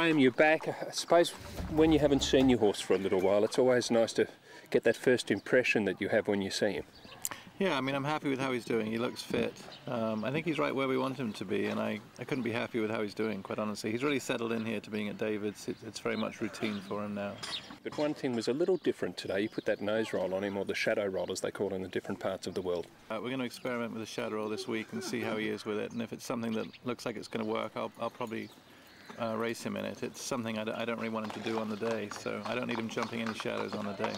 Graham, you're back. I suppose when you haven't seen your horse for a little while, it's always nice to get that first impression that you have when you see him. Yeah, I mean, I'm happy with how he's doing. He looks fit. I think he's right where we want him to be, and I couldn't be happy with how he's doing, quite honestly. He's really settled in here to being at David's. It's very much routine for him now. But one thing was a little different today. You put that nose roll on him, or the shadow roll as they call it in the different parts of the world. We're going to experiment with the shadow roll this week and see how he is with it, and if it's something that looks like it's going to work, I'll probably race him in it. It's something I don't really want him to do on the day, so I don't need him jumping any shadows on the day.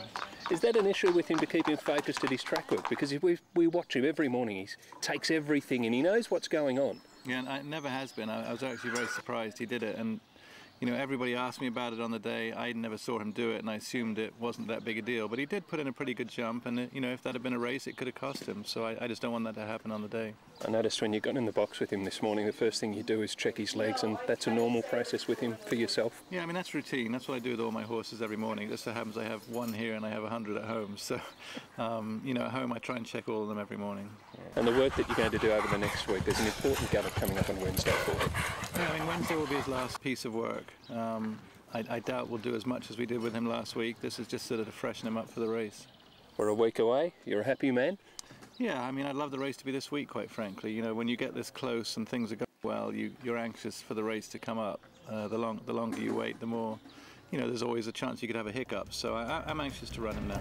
Is that an issue with him to keep him focused at his track work? Because if we watch him every morning, he takes everything and he knows what's going on. Yeah, and it never has been. I was actually very surprised he did it, and you know, everybody asked me about it on the day. I never saw him do it, and I assumed it wasn't that big a deal. But he did put in a pretty good jump, and you know, if that had been a race, it could have cost him. So I just don't want that to happen on the day. I noticed when you got in the box with him this morning, the first thing you do is check his legs, and that's a normal process with him for yourself. Yeah, I mean, that's routine. That's what I do with all my horses every morning. It just so happens I have one here and I have 100 at home. So, you know, at home I try and check all of them every morning. And the work that you're going to do over the next week, there's an important gallop coming up on Wednesday for him. Yeah, I mean, Wednesday will be his last piece of work. I doubt we'll do as much as we did with him last week. This is just sort of to freshen him up for the race. We're a week away. You're a happy man? Yeah, I mean, I'd love the race to be this week, quite frankly. You know, when you get this close and things are going well, you're anxious for the race to come up. The longer you wait, the more, you know, there's always a chance you could have a hiccup. So I'm anxious to run him now.